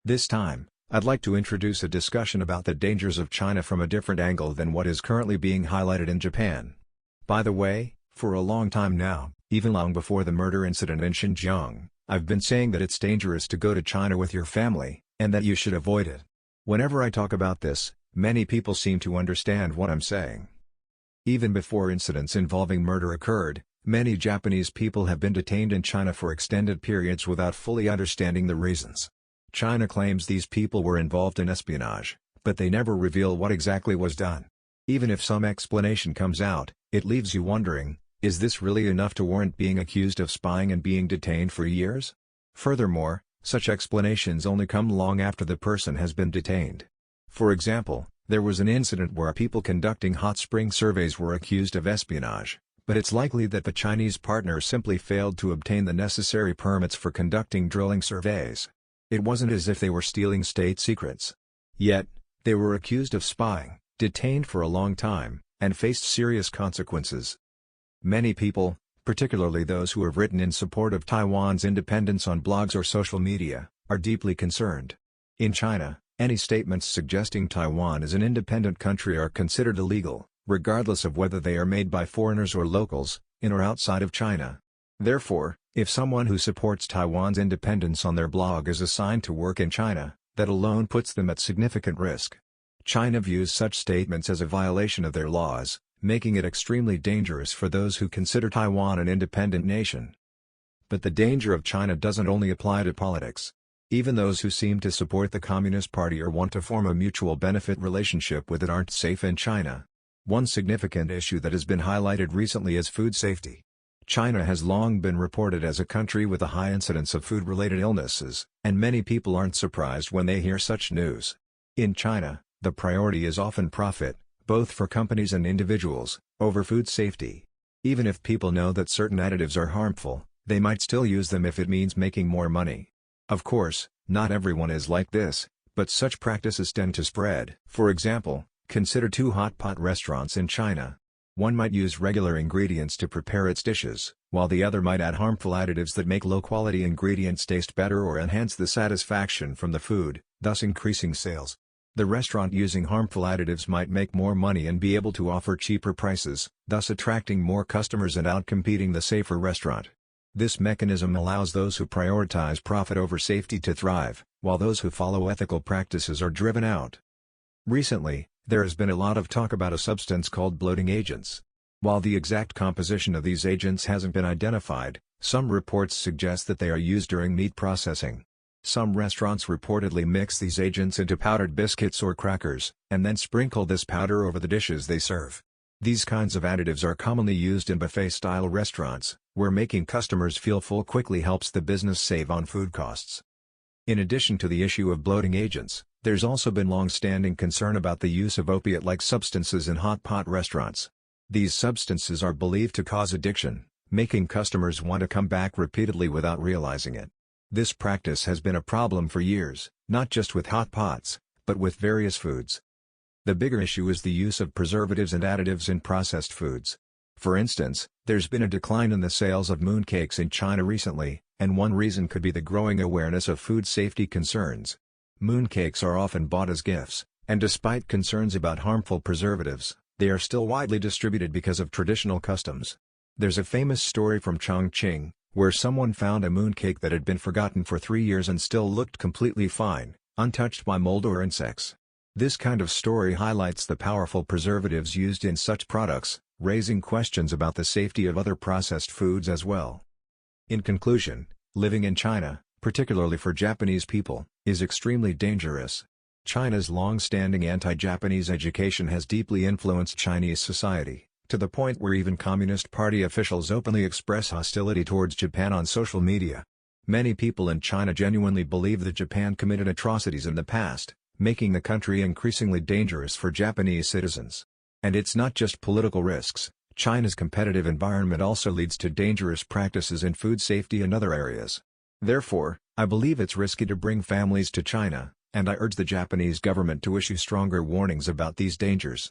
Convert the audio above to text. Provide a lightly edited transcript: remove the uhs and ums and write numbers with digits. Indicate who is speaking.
Speaker 1: This time, I'd like to introduce a discussion about the dangers of China from a different angle than what is currently being highlighted in Japan. By the way, for a long time now, even long before the murder incident in Xinjiang, I've been saying that it's dangerous to go to China with your family, and that you should avoid it. Whenever I talk about this, many people seem to understand what I'm saying. Even before incidents involving murder occurred, many Japanese people have been detained in China for extended periods without fully understanding the reasons. China claims these people were involved in espionage, but they never reveal what exactly was done. Even if some explanation comes out, it leaves you wondering, is this really enough to warrant being accused of spying and being detained for years? Furthermore, such explanations only come long after the person has been detained. For example, there was an incident where people conducting hot spring surveys were accused of espionage, but it's likely that the Chinese partner simply failed to obtain the necessary permits for conducting drilling surveys. It wasn't as if they were stealing state secrets. Yet, they were accused of spying, detained for a long time, and faced serious consequences. Many people, particularly those who have written in support of Taiwan's independence on blogs or social media, are deeply concerned. In China, any statements suggesting Taiwan is an independent country are considered illegal, regardless of whether they are made by foreigners or locals, in or outside of China. Therefore, if someone who supports Taiwan's independence on their blog is assigned to work in China, that alone puts them at significant risk. China views such statements as a violation of their laws, making it extremely dangerous for those who consider Taiwan an independent nation. But the danger of China doesn't only apply to politics. Even those who seem to support the Communist Party or want to form a mutual benefit relationship with it aren't safe in China. One significant issue that has been highlighted recently is food safety. China has long been reported as a country with a high incidence of food-related illnesses, and many people aren't surprised when they hear such news. In China, the priority is often profit, both for companies and individuals, over food safety. Even if people know that certain additives are harmful, they might still use them if it means making more money. Of course, not everyone is like this, but such practices tend to spread. For example, consider two hot pot restaurants in China. One might use regular ingredients to prepare its dishes, while the other might add harmful additives that make low-quality ingredients taste better or enhance the satisfaction from the food, thus increasing sales. The restaurant using harmful additives might make more money and be able to offer cheaper prices, thus attracting more customers and outcompeting the safer restaurant. This mechanism allows those who prioritize profit over safety to thrive, while those who follow ethical practices are driven out. Recently, there has been a lot of talk about a substance called bloating agents. While the exact composition of these agents hasn't been identified, some reports suggest that they are used during meat processing. Some restaurants reportedly mix these agents into powdered biscuits or crackers, and then sprinkle this powder over the dishes they serve. These kinds of additives are commonly used in buffet-style restaurants, where making customers feel full quickly helps the business save on food costs. In addition to the issue of bloating agents, there's also been long-standing concern about the use of opiate-like substances in hot pot restaurants. These substances are believed to cause addiction, making customers want to come back repeatedly without realizing it. This practice has been a problem for years, not just with hot pots, but with various foods. The bigger issue is the use of preservatives and additives in processed foods. For instance, there's been a decline in the sales of mooncakes in China recently, and one reason could be the growing awareness of food safety concerns. Mooncakes are often bought as gifts, and despite concerns about harmful preservatives, they are still widely distributed because of traditional customs. There's a famous story from Chongqing, where someone found a mooncake that had been forgotten for 3 years and still looked completely fine, untouched by mold or insects. This kind of story highlights the powerful preservatives used in such products, raising questions about the safety of other processed foods as well. In conclusion, living in China, particularly for Japanese people, is extremely dangerous. China's long-standing anti-Japanese education has deeply influenced Chinese society, to the point where even Communist Party officials openly express hostility towards Japan on social media. Many people in China genuinely believe that Japan committed atrocities in the past, making the country increasingly dangerous for Japanese citizens. And it's not just political risks. China's competitive environment also leads to dangerous practices in food safety and other areas. Therefore, I believe it's risky to bring families to China, and I urge the Japanese government to issue stronger warnings about these dangers.